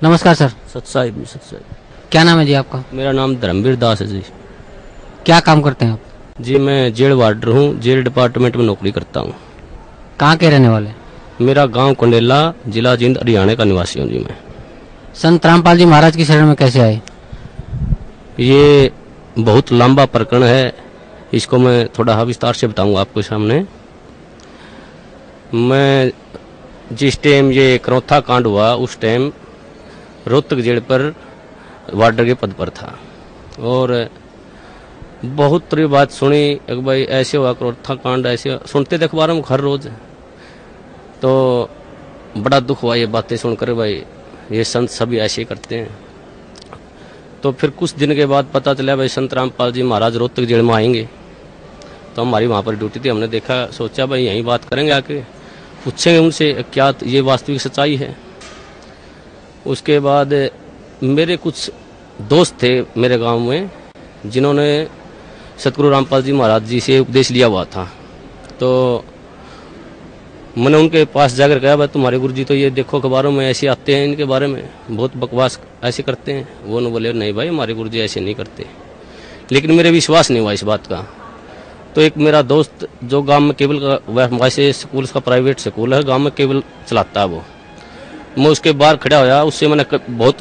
नमस्कार सर। सत साहिब जी, सत साहिब। क्या नाम है जी आपका? मेरा नाम धर्मवीर दास है जी। क्या काम करते हैं आप? जी मैं जेल वार्डर हूँ, जेल डिपार्टमेंट में नौकरी करता हूँ। कहाँ के रहने वाले? मेरा गांव कंडेला, जिला जींद, हरियाणा का निवासी हूँ जी मैं। संत रामपाल जी महाराज की शरण में कैसे आए? ये बहुत लंबा प्रकरण है, इसको मैं थोड़ा विस्तार से बताऊंगा आपके सामने। मैं जिस टाइम ये करौथा कांड हुआ उस टाइम रोहतक जेल पर वार्डर के पद पर था और बहुत तरह बात सुनी कि भाई ऐसे हुआ करौथा कांड, ऐसे सुनते थे अखबारों में हर रोज। तो बड़ा दुख हुआ ये बातें सुनकर, भाई ये संत सभी ऐसे करते हैं। तो फिर कुछ दिन के बाद पता चला भाई संत रामपाल जी महाराज रोहतक जेल में आएंगे। तो हमारी वहाँ पर ड्यूटी थी, हमने देखा, सोचा भाई यहीं बात करेंगे, आके पूछेंगे उनसे क्या ये वास्तविक सच्चाई है। उसके बाद मेरे कुछ दोस्त थे मेरे गांव में जिन्होंने सतगुरु रामपाल जी महाराज जी से उपदेश लिया हुआ था। तो मैंने उनके पास जाकर कहा भाई तुम्हारे गुरुजी तो ये देखो अखबारों में ऐसे आते हैं, इनके बारे में बहुत बकवास ऐसे करते हैं। वो न बोले नहीं भाई हमारे गुरुजी ऐसे नहीं करते, लेकिन मेरे विश्वास नहीं हुआ इस बात का। तो एक मेरा दोस्त जो गांव में केबल का वैसे स्कूल का प्राइवेट स्कूल है, गांव में केबल चलाता है, वो मैं उसके बाहर खड़ा होया, उससे मैंने बहुत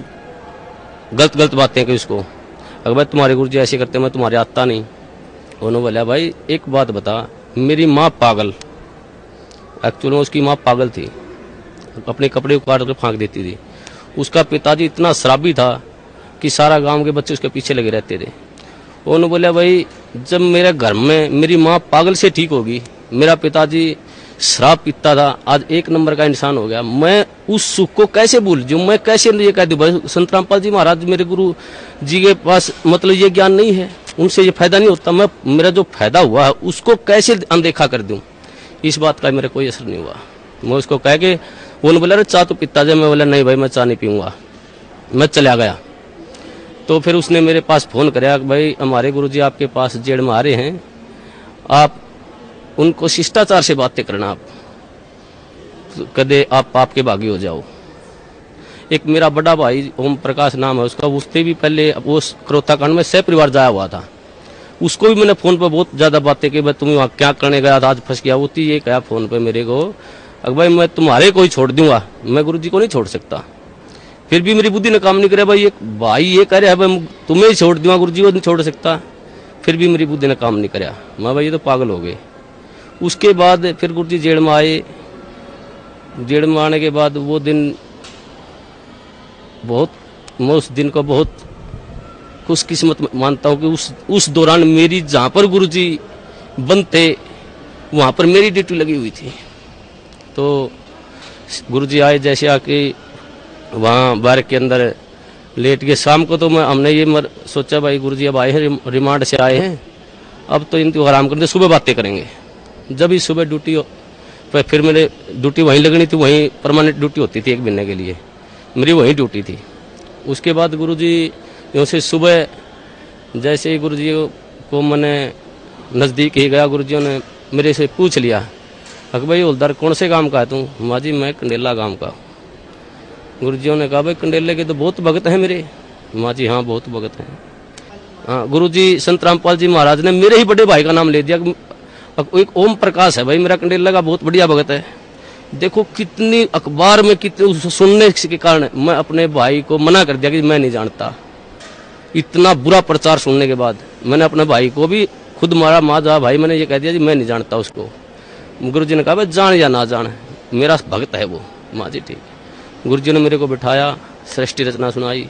गलत बातें की उसको। अगर भाई तुम्हारे गुरुजी ऐसे करते, मैं तुम्हारे आता नहीं। उन्होंने बोला भाई एक बात बता, मेरी माँ पागल, एक्चुअली उसकी माँ पागल थी, अपने कपड़े उतार कर फेंक देती थी। उसका पिताजी इतना शराबी था कि सारा गांव के बच्चे उसके पीछे लगे रहते थे। उन्होंने बोला भाई जब मेरे घर में मेरी माँ पागल से ठीक होगी, मेरा पिताजी शराब पीता था, आज एक नंबर का इंसान हो गया, मैं उस सुख को कैसे भूल जाऊं, मैं कैसे ये कह दूं भाई संत रामपाल जी महाराज मेरे गुरु जी के पास मतलब ये ज्ञान नहीं है, उनसे ये फायदा नहीं होता, मैं मेरा जो फायदा हुआ है उसको कैसे अनदेखा कर दूं। इस बात का मेरा कोई असर नहीं हुआ। मैं उसको कह के उन्होंने बोला अरे चाह तो पीता जाए, मैं बोला नहीं भाई मैं चाह नहीं पीऊंगा, मैं चला गया। तो फिर उसने मेरे पास फोन कराया कि भाई हमारे गुरुजी आपके पास जेल में आ रहे हैं, आप उनको शिष्टाचार से बातें करना, आप कदे आप पाप के भागी हो जाओ। एक मेरा बड़ा भाई ओम प्रकाश नाम है उसका, उससे भी पहले वो करौथा कांड में सह परिवार जाया हुआ था, उसको भी मैंने फोन पर बहुत ज्यादा बातें की, भाई तुम वहाँ क्या करने गया था, आज फंस गया। वो ये कहा फोन पे मेरे को अगर भाई मैं तुम्हारे को ही छोड़ दूंगा, मैं गुरुजी को नहीं छोड़ सकता। फिर भी मेरी बुद्धि ने काम नहीं करे, भाई ये भाई ये कह रहे हैं भाई तुम्हें ही छोड़ दूंगा, गुरुजी को नहीं छोड़ सकता। फिर भी मेरी बुद्धि ने काम नहीं कराया, मैं भाई ये तो पागल हो गए। उसके बाद फिर गुरुजी जेल में आए। जेल में आने के बाद वो दिन बहुत, मैं उस दिन को बहुत खुशकिस्मत मानता हूँ कि उस दौरान मेरी जहाँ पर गुरुजी बनते वहाँ पर मेरी ड्यूटी लगी हुई थी। तो गुरुजी आए, जैसे आके वहाँ बार के अंदर लेट गए। शाम को तो हमने ये सोचा भाई गुरुजी अब आए हैं, रिमांड से आए हैं, अब तो इनको आराम करते, सुबह बातें करेंगे। जब ही सुबह ड्यूटी फिर मेरे ड्यूटी वहीं लगनी थी, वहीं परमानेंट ड्यूटी होती थी 1 महीने के लिए, मेरी वहीं ड्यूटी थी। उसके बाद गुरुजी यूँ से सुबह जैसे ही गुरुजी को मैंने नज़दीक ही गया, गुरुजियों ने मेरे से पूछ लिया अक भाई हवलदार कौन से गांव का है तू? माँ जी मैं कंडेला गांव का। गुरुजियों ने कहा भाई कंडेले के तो बहुत भगत हैं मेरे। माँ जी हाँ बहुत भगत हैं। हाँ गुरुजी संत रामपाल जी महाराज ने मेरे ही बड़े भाई का नाम ले दिया, एक ओम प्रकाश है भाई मेरा कंडेला का बहुत बढ़िया भगत है। देखो कितनी अखबार में कितने सुनने के कारण मैं अपने भाई को मना कर दिया कि मैं नहीं जानता। इतना बुरा प्रचार सुनने के बाद मैंने अपने भाई को भी खुद मारा, माँ जा भाई मैंने ये कह दिया जी मैं नहीं जानता उसको। गुरुजी ने कहा भाई जान या ना जान मेरा भक्त है वो। माँ जी ठीक। गुरुजी ने मेरे को बिठाया, सृष्टि रचना सुनाई।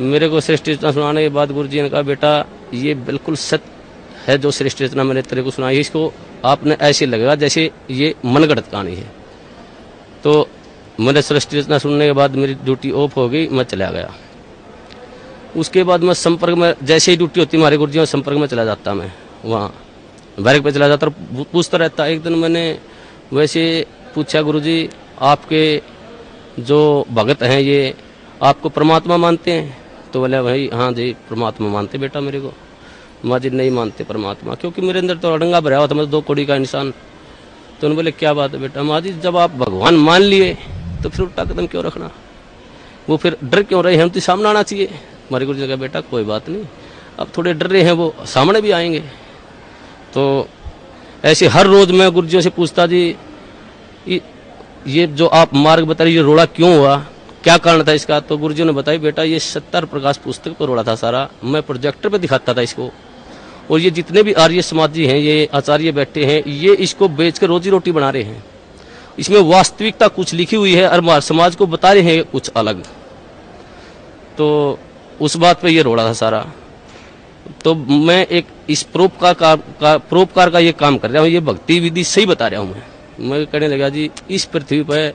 मेरे को सृष्टि रचना सुनाने के बाद गुरुजी ने कहा बेटा ये बिल्कुल सत्य है जो सृष्टि रचना मैंने तेरे को सुनाई, इसको आपने ऐसे लगेगा जैसे ये मनगढ़ंत कहानी है। तो मैंने सृष्टि रचना सुनने के बाद मेरी ड्यूटी ऑफ हो गई, मैं चला गया। उसके बाद मैं संपर्क में, जैसे ही ड्यूटी होती हमारे गुरुजी संपर्क में चला जाता, मैं वहाँ बैरक पे चला जाता और पूछता रहता। एक दिन मैंने वैसे पूछा गुरुजी आपके जो भगत हैं ये आपको परमात्मा मानते हैं? तो बोला भाई हाँ जी परमात्मा मानते बेटा मेरे को। माँ जी नहीं मानते परमात्मा, क्योंकि मेरे अंदर तो अड़ंगा भरा हुआ था, मैं 2 कौड़ी का इंसान। तो उन्होंने बोले क्या बात है बेटा? माँ जी जब आप भगवान मान लिए तो फिर उल्टा कदम क्यों रखना? वो फिर डर क्यों रहे हैं, हम तो सामने आना चाहिए। हमारे गुरुजी ने कहा बेटा कोई बात नहीं, अब थोड़े डर रहे हैं वो सामने भी आएंगे। तो ऐसे हर रोज मैं गुरुजियों से पूछता जी ये जो आप मार्ग बता रहे, ये रोड़ा क्यों हुआ, क्या कारण था इसका। तो गुरुजी ने बताया बेटा ये सत्तर प्रकाश पुस्तक पर रोड़ा था सारा, मैं प्रोजेक्टर पे दिखाता था इसको, और ये जितने भी आर्य समाजी हैं, ये आचार्य बैठे हैं, ये इसको बेच कर रोजी रोटी बना रहे हैं। इसमें वास्तविकता कुछ लिखी हुई है और समाज को बता रहे हैं कुछ अलग। तो उस बात पे ये रोड़ा था सारा। तो मैं एक इस परोपकार का ये काम कर रहा हूँ, ये भक्ति विधि सही बता रहा हूँ। मैं कहने लगा जी इस पृथ्वी पर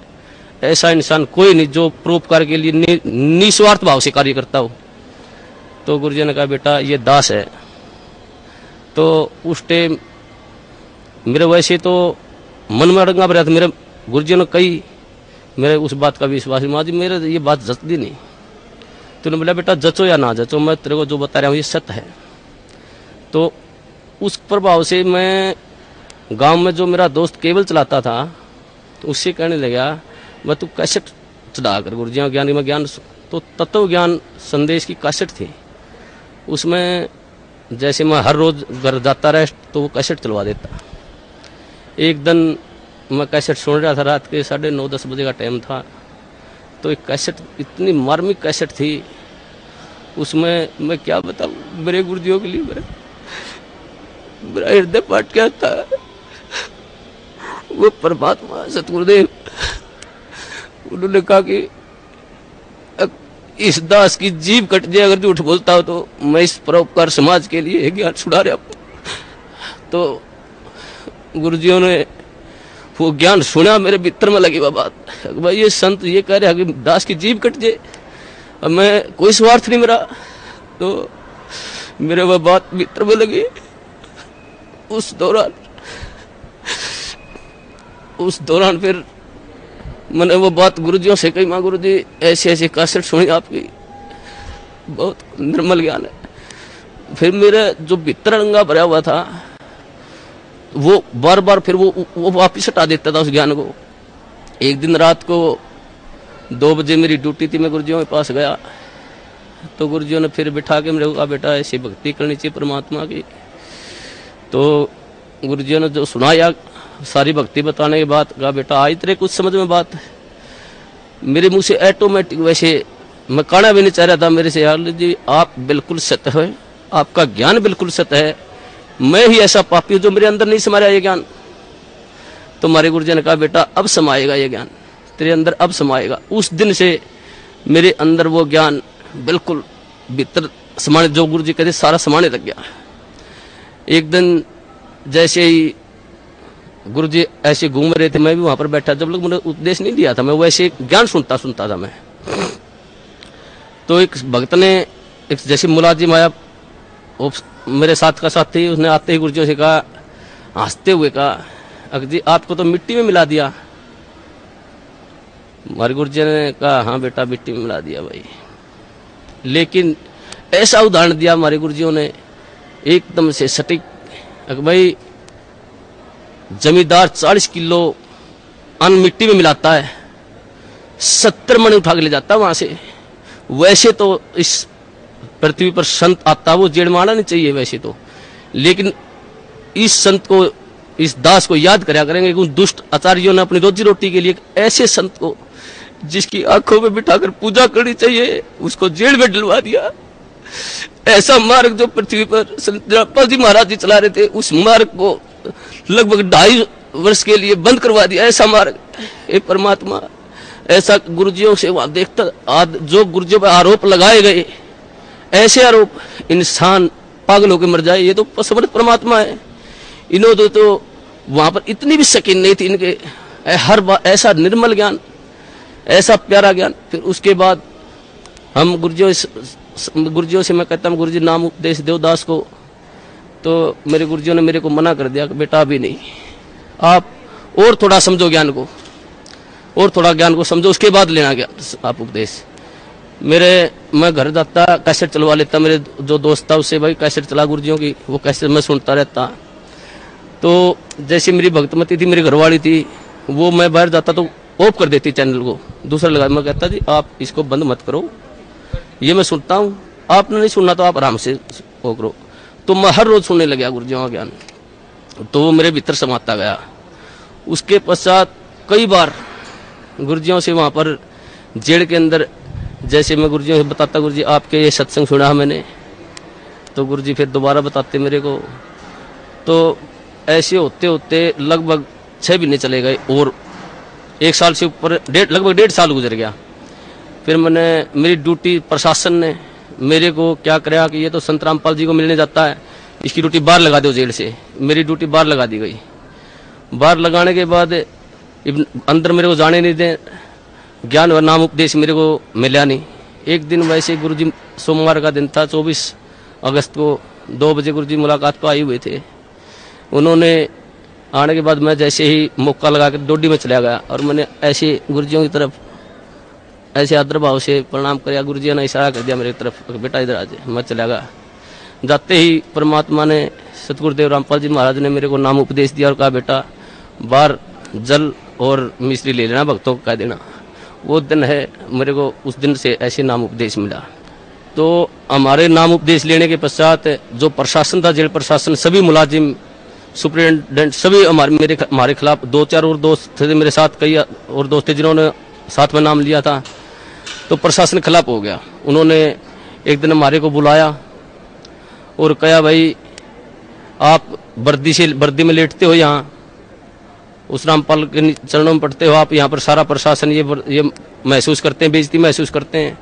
ऐसा इंसान कोई नहीं जो परोपकार के लिए निस्वार्थ भाव से कार्य करता हो। तो गुरुजी ने कहा बेटा ये दास है। तो उस टाइम मेरे वैसे तो मन में अड़ंगा भरा था, मेरे गुरुजी ने कही, मेरे उस बात का विश्वास माँ जी मेरे ये बात जचती नहीं। तूने बोला बेटा जचो या ना जचो, मैं तेरे को जो बता रहा हूँ ये सत्य है। तो उस प्रभाव से मैं गांव में जो मेरा दोस्त केबल चलाता था तो उससे कहने लगा मैं तू कैसेट चढ़ा कर गुरुजी ज्ञान में ज्ञान, तो तत्व ज्ञान संदेश की कैसेट थी। उसमें जैसे मैं हर रोज घर जाता रहा तो वो कैसेट चलवा देता। एक दिन मैं कैसेट सुन रहा था, रात के 9:30-10 बजे का टाइम था। तो एक कैसेट इतनी मार्मिक कैसेट थी, उसमें मैं क्या बताऊं, मेरे गुरुजियों के लिए मेरा हृदय फाट गया था। वो परमात्मा सतगुरुदेव उन्होंने कहा कि इस दास की जीभ कट जाए अगर झूठ बोलता हो तो मैं इस परोपकार समाज के लिए ज्ञान छुड़ा रहा हूं। तो गुरुजियों ने वो ज्ञान सुना, मेरे भीतर में लगी वह बात, भाई ये संत ये कह रहे हैं कि दास की जीभ कट जाए, अब मैं कोई स्वार्थ नहीं मेरा। तो मेरे वह बात भीतर में लगी। उस दौरान फिर मैंने वो बात गुरुजियों से कही, माँ गुरुजी ऐसे ऐसे कैसेट सुनी आपकी, बहुत निर्मल ज्ञान है। फिर मेरा जो भीतर रंगा भरा हुआ था वो बार बार फिर वो वापिस हटा देता था उस ज्ञान को। एक दिन रात को 2 बजे मेरी ड्यूटी थी, मैं गुरुजियों के पास गया तो गुरुजियों ने फिर बिठा के मेरे को कहा बेटा ऐसी भक्ति करनी चाहिए परमात्मा की। तो गुरुजियों ने जो सुनाया सारी भक्ति बताने के बाद कहा बेटा आई तेरे कुछ समझ में बात। मेरे मुंह से ऑटोमेटिक, वैसे मैं कहना भी नहीं चाह रहा था मेरे से, यार जी आप बिल्कुल सत्य है, आपका ज्ञान बिल्कुल सत्य है, मैं ही ऐसा पापी हूं जो मेरे अंदर नहीं समाया ये ज्ञान। तो हमारे गुरुजी ने कहा बेटा अब समाएगा ये ज्ञान तेरे अंदर, अब समाएगा। उस दिन से मेरे अंदर वो ज्ञान बिल्कुल भीतर समाने, जो गुरुजी कहते सारा समाने लग गया। एक दिन जैसे ही गुरुजी ऐसे घूम रहे थे, मैं भी वहां पर बैठा, जब लोग मुझे उपदेश नहीं दिया था, मैं वैसे ज्ञान सुनता था मैं। तो एक भक्त ने एक जैसे मुलाजिम आया, वो मेरे साथ का साथी, उसने आते ही गुरुजी से कहा, हंसते हुए कहा अगर जी आपको तो मिट्टी में मिला दिया। हमारे गुरुजी ने कहा हाँ बेटा मिट्टी में मिला दिया भाई। लेकिन ऐसा उदाहरण दिया हमारे गुरुजियों ने एकदम से सटीक, भाई जमींदार 40 किलो अन्न मिट्टी में मिलाता है, 70 मण उठा के ले जाता है वहां से। वैसे तो इस पृथ्वी पर संत आता वो जेड़ मारना नहीं चाहिए वैसे तो, लेकिन इस संत को, इस दास को याद करया करेंगे कि उन दुष्ट आचार्यों ने अपनी रोजी रोटी के लिए ऐसे संत को जिसकी आंखों में बिठाकर पूजा करनी चाहिए उसको जेल में डलवा दिया। ऐसा मार्ग जो पृथ्वी पर संत जनापाल जी महाराज जी चला रहे थे, उस मार्ग को लगभग 2.5 वर्ष के लिए बंद करवा दिया। ऐसा मार्ग, ये परमात्मा, ऐसा गुरुजियों से वहां देखता, जो गुरुजियों पर आरोप लगाए गए, ऐसे आरोप, इंसान पागल होकर मर जाए, ये तो समर्थ परमात्मा है। इन्होंने तो वहां पर इतनी भी शकीन नहीं थी इनके, हर बार ऐसा निर्मल ज्ञान, ऐसा प्यारा ज्ञान। फिर उसके बाद हम गुरुजियों से मैं कहता हूँ गुरुजी नाम उपदेश दो दास को, तो मेरे गुरुजियों ने मेरे को मना कर दिया कि बेटा अभी नहीं, आप और थोड़ा समझो ज्ञान को, और थोड़ा ज्ञान को समझो, उसके बाद लेना ज्ञान आप उपदेश। मैं घर जाता, कैसेट चलवा लेता, मेरे जो दोस्त था उससे, भाई कैसेट चला गुरुजियों की, वो कैसेट मैं सुनता रहता। तो जैसे मेरी भक्तमती थी, मेरी घरवाली थी, वो मैं बाहर जाता तो ऑफ कर देती चैनल को, दूसरा लगा। मैं कहता जी आप इसको बंद मत करो, ये मैं सुनता हूँ, आपने नहीं सुनना तो आप आराम से वो करो। तो मैं हर रोज सुनने लगा गुरुजियों का ज्ञान, तो वो मेरे भीतर समाता गया। उसके पश्चात कई बार गुरुजियों से वहाँ पर जेल के अंदर, जैसे मैं गुरुजियों से बताता, गुरुजी आपके ये सत्संग सुना मैंने, तो गुरुजी फिर दोबारा बताते मेरे को। तो ऐसे होते होते लगभग 6 महीने चले गए और 1 साल से ऊपर लगभग 1.5 साल गुजर गया। फिर मेरी ड्यूटी प्रशासन ने मेरे को क्या कराया कि ये तो संत रामपाल जी को मिलने जाता है, इसकी ड्यूटी बाहर लगा दो जेल से। मेरी ड्यूटी बाहर लगा दी गई। बाहर लगाने के बाद अंदर मेरे को जाने नहीं दे, ज्ञान व नाम उपदेश मेरे को मिला नहीं। एक दिन वैसे गुरुजी, सोमवार का दिन था, 24 अगस्त को 2 बजे गुरुजी मुलाकात पर आए हुए थे। उन्होंने आने के बाद मैं जैसे ही मौका लगा कर डोडी में चला गया और मैंने ऐसे गुरुजियों की तरफ ऐसे आदर भाव से प्रणाम किया। गुरुजी ने इशारा कर दिया मेरी तरफ, बेटा इधर आ जाए। मैं चला गया। जाते ही परमात्मा ने, सतगुरुदेव रामपाल जी महाराज ने मेरे को नाम उपदेश दिया और कहा बेटा बाहर जल और मिश्री ले लेना, भक्तों को कह देना। वो दिन है, मेरे को उस दिन से ऐसे नाम उपदेश मिला। तो हमारे नाम उपदेश लेने के पश्चात जो प्रशासन था, जेल प्रशासन, सभी मुलाजिम, सुप्रिटेंडेंट, सभी हमारे खिलाफ, 2-4 और दोस्त थे मेरे साथ, कई और दोस्त थे जिन्होंने साथ में नाम लिया था। तो प्रशासन खिलाफ हो गया। उन्होंने एक दिन हमारे को बुलाया और कहा भाई आप वर्दी में लेटते हो, यहाँ उस रामपाल के चरणों में पड़ते हो, आप यहाँ पर सारा प्रशासन ये महसूस करते हैं, बेइज्जती महसूस करते हैं।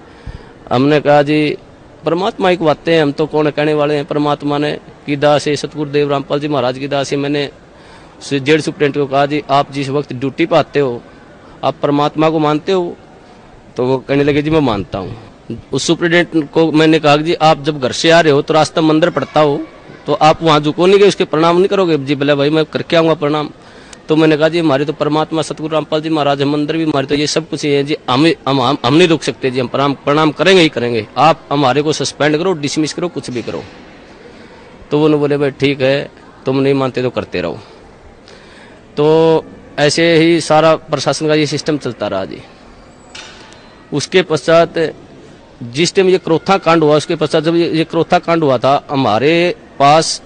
हमने कहा जी परमात्मा की बातें हैं, हम तो कौन कहने वाले हैं। परमात्मा ने की दास है, सतगुरुदेव रामपाल जी महाराज की दास है। मैंने जेल सुप्रिटेंडेंट को कहा जी आप जिस वक्त ड्यूटी पर आते हो आप परमात्मा को मानते हो? तो वो कहने लगे जी मैं मानता हूँ। उस सुप्रिटेंडेंट को मैंने कहा जी आप जब घर से आ रहे हो तो रास्ता मंदिर पड़ता हो तो आप वहाँ झुको नहीं गए, उसके प्रणाम नहीं करोगे? जी बोले भाई मैं करके आऊँगा प्रणाम। तो मैंने कहा जी हमारे तो परमात्मा सतगुरु रामपाल जी महाराज है, मंदिर भी हमारे, तो ये सब कुछ है जी, हम नहीं रुक सकते जी, हम प्रणाम करेंगे ही करेंगे। आप हमारे को सस्पेंड करो, डिसमिस करो, कुछ भी करो। तो वो बोले भाई ठीक है, तुम नहीं मानते तो करते रहो। तो ऐसे ही सारा प्रशासन का ये सिस्टम चलता रहा जी। उसके पश्चात जिस टाइम ये क्रोथा कांड हुआ, उसके पश्चात जब ये क्रोथा कांड हुआ था, हमारे पास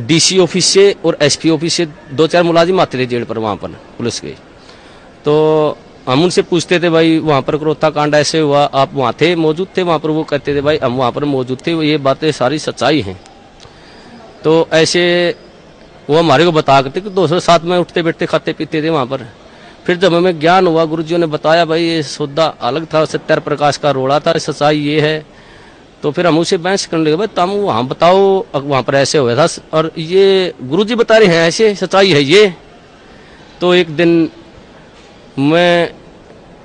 डीसी ऑफिस से और एसपी ऑफिस से 2-4 मुलाजिम आते थे जेल पर, वहाँ पर पुलिस के। तो हम उनसे पूछते थे भाई वहाँ पर क्रोथा कांड ऐसे हुआ, आप वहाँ थे, मौजूद थे वहाँ पर? वो कहते थे भाई हम वहाँ पर मौजूद थे, ये बातें सारी सच्चाई हैं। तो ऐसे वो हमारे को बता करते कि दोस्तों साथ में उठते बैठते खाते पीते थे वहाँ पर। फिर जब हमें ज्ञान हुआ, गुरुजियों ने बताया भाई ये सौदा अलग था, सत्यार प्रकाश का रोड़ा था, सच्चाई ये है। तो फिर हम उसे बहस करने लगे, भाई तुम वहाँ बताओ वहाँ पर ऐसे हुआ था और ये गुरुजी बता रहे हैं ऐसे, सच्चाई है ये। तो एक दिन मैं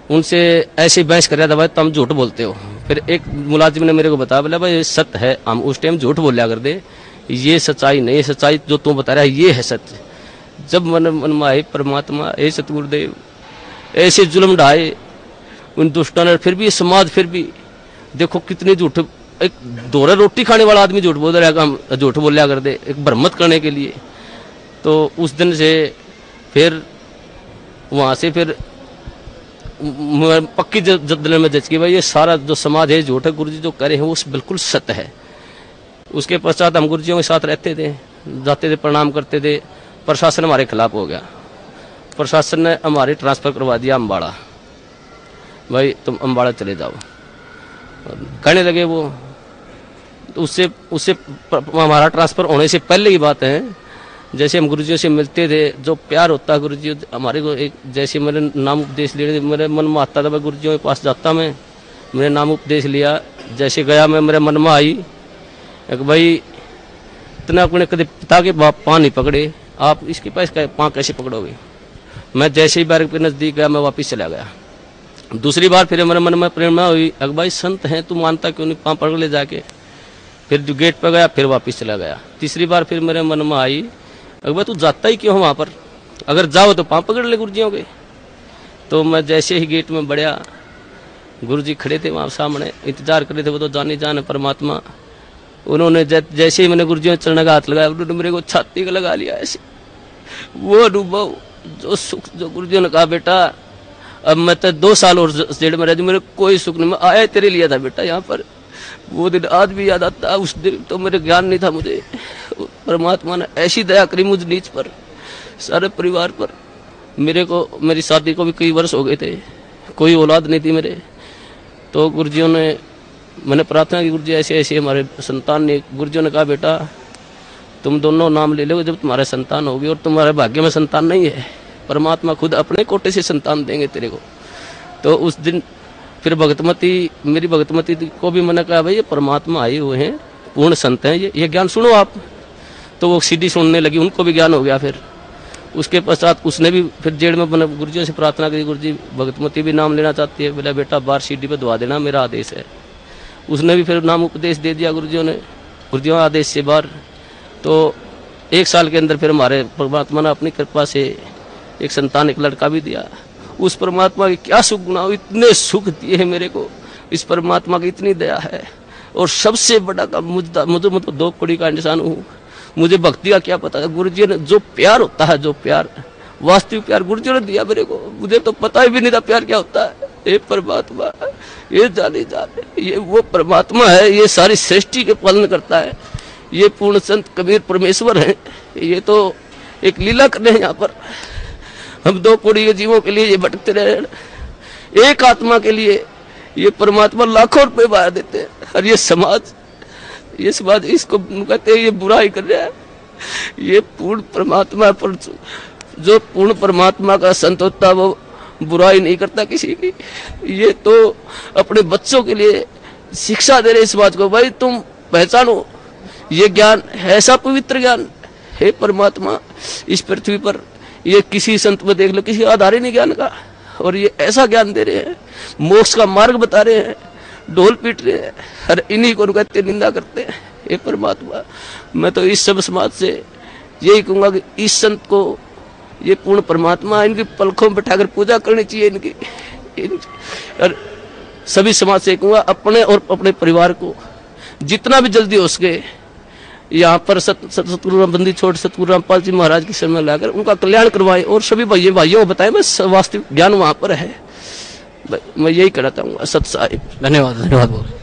उनसे ऐसे बहस कर रहा था, भाई तुम झूठ बोलते हो। फिर एक मुलाजिम ने मेरे को बताया, बोला भाई ये सत्य है, हम उस टाइम झूठ बोलिया कर दे, ये सच्चाई नहीं, सच्चाई जो तुम बता रहा है ये है सत्य। जब मन में आए परमात्मा, ए सतगुरुदेव, ऐसे जुल्म ढाए उन दुष्टों ने, फिर भी समाज, फिर भी देखो कितनी झूठ, एक दोहरा रोटी खाने वाला आदमी झूठ बोल रहा है, झूठ बोलिया कर दे एक भ्रमत करने के लिए। तो उस दिन से फिर वहां से फिर पक्की दिल में जच की भाई ये सारा जो समाज है झूठ है, गुरुजी जो कह रहे हैं वो बिल्कुल सत्य है। उसके पश्चात हम गुरुजियों के साथ रहते थे, जाते थे, प्रणाम करते थे। प्रशासन हमारे खिलाफ हो गया, प्रशासन ने हमारी ट्रांसफर करवा दिया अम्बाड़ा, भाई तुम अम्बाड़ा चले जाओ कहने लगे वो। तो उससे हमारा ट्रांसफर होने से पहले की बात है, जैसे हम गुरुजियों से मिलते थे, जो प्यार होता है गुरुजी हमारे को, एक जैसे मेरे नाम उपदेश लेने मेरे मन में आता था, मैं गुरुजियों के पास जाता, मैंने नाम उपदेश लिया, जैसे गया मैं, मेरे मन में आई भाई इतना अपने कभी पिता के पाँव नहीं पकड़े, आप इसके पास पाँव कैसे पकड़ोगे? मैं जैसे ही बैरक के नजदीक गया मैं वापस चला गया। दूसरी बार फिर मेरे मन में प्रेरणा हुई, अगर भाई संत हैं तू मानता क्यों नहीं, पाँव पकड़ ले जाके। फिर जो गेट पर गया फिर वापस चला गया। तीसरी बार फिर मेरे मन में आई, अगर भाई तू जाता ही क्यों वहाँ पर, अगर जाओ तो पाँव पकड़ ले गुरुजियों के। तो मैं जैसे ही गेट में बढ़िया, गुरुजी खड़े थे वहाँ सामने, इंतजार कर रहे थे, वो तो जाने जाने परमात्मा। उन्होंने जैसे ही मैंने गुरुजी चरण का हाथ लगाया, उन्होंने मेरे को छाती का लगा लिया ऐसे। वो अनुभव, जो सुख, जो गुरुजी ने कहा बेटा अब मैं तो 2 साल और जेल में रह मेरे कोई सुख नहीं। मैं आया तेरे लिए था बेटा यहाँ पर, वो दिन आज भी याद आता। उस दिन तो मेरे ज्ञान नहीं था मुझे, परमात्मा ने ऐसी दया करी मुझ नीच पर, सारे परिवार पर। मेरे को मेरी शादी को भी कई वर्ष हो गए थे, कोई औलाद नहीं थी मेरे। तो गुरुजियों ने, मैंने प्रार्थना की गुरुजी ऐसे ऐसे हमारे संतान ने, गुरुजियों ने कहा बेटा तुम दोनों नाम ले लो जब तुम्हारे संतान होगी, और तुम्हारे भाग्य में संतान नहीं है, परमात्मा खुद अपने कोटे से संतान देंगे तेरे को। तो उस दिन फिर भगतमती, मेरी भगतमती को भी मैंने कहा भाई ये परमात्मा आए हुए हैं, पूर्ण संत हैं, ये ज्ञान सुनो आप। तो वो सीडी सुनने लगी, उनको भी ज्ञान हो गया। फिर उसके पश्चात उसने भी फिर जेल में मैंने गुरुजी से प्रार्थना करी, गुरुजी भगतमती भी नाम लेना चाहती है, बोला बेटा बाहर सीडी पे दुआ देना, मेरा आदेश है। उसने भी फिर नाम उपदेश दे दिया गुरुजियों ने, गुरुजियों आदेश से बाहर। तो 1 साल के अंदर फिर हमारे परमात्मा ने अपनी कृपा से एक संतान, एक लड़का भी दिया। उस परमात्मा की क्या सुख गुना, इतने सुख दिए हैं मेरे को, इस परमात्मा की इतनी दया है। और सबसे बड़ा काम मुझे मतलब 2 कौड़ी का इंसान हूँ, मुझे भक्ति का क्या पता है। गुरुजी ने जो प्यार होता है, जो प्यार वास्तविक प्यार गुरुजी ने दिया मेरे को, मुझे तो पता भी नहीं था प्यार क्या होता है। ये परमात्मा, ये जाने ये वो परमात्मा है, ये सारी सृष्टि के पालन करता है। ये पूर्ण संत कबीर परमेश्वर है, ये तो एक लीला कर रहे हैं यहाँ पर। हम 2 कौड़ी के जीवों के लिए ये भटकते रहे, एक आत्मा के लिए ये परमात्मा लाखों रुपए बाहर देते हैं। और ये समाज इसको कहते हैं ये बुराई कर रहा है। ये पूर्ण परमात्मा पर, जो पूर्ण परमात्मा का संत होता है वो बुराई नहीं करता किसी की। ये तो अपने बच्चों के लिए शिक्षा दे रहे इस बात को, भाई तुम पहचानो ये ज्ञान ऐसा पवित्र ज्ञान है परमात्मा इस पृथ्वी पर। ये किसी संत में देख लो, किसी आधार ही नहीं ज्ञान का, और ये ऐसा ज्ञान दे रहे हैं, मोक्ष का मार्ग बता रहे हैं, ढोल पीट रहे हैं, हर इन्हीं को कहते निंदा करते हैं। ये परमात्मा, मैं तो इस सब समाज से यही कहूंगा कि इस संत को, ये पूर्ण परमात्मा, इनकी पलकों में बैठाकर पूजा करनी चाहिए इनकी। और सभी समाज से कहूंगा अपने और अपने परिवार को जितना भी जल्दी हो सके यहाँ पर सतगुरु बंदी छोड़ सतगुरु रामपाल जी महाराज की शरण में लाकर उनका कल्याण करवाए, और सभी भाइयों को बताएं बस वास्तविक ज्ञान वहां पर है। मैं यही कहना चाहूंगा। सत साहिब। धन्यवाद। धन्यवाद।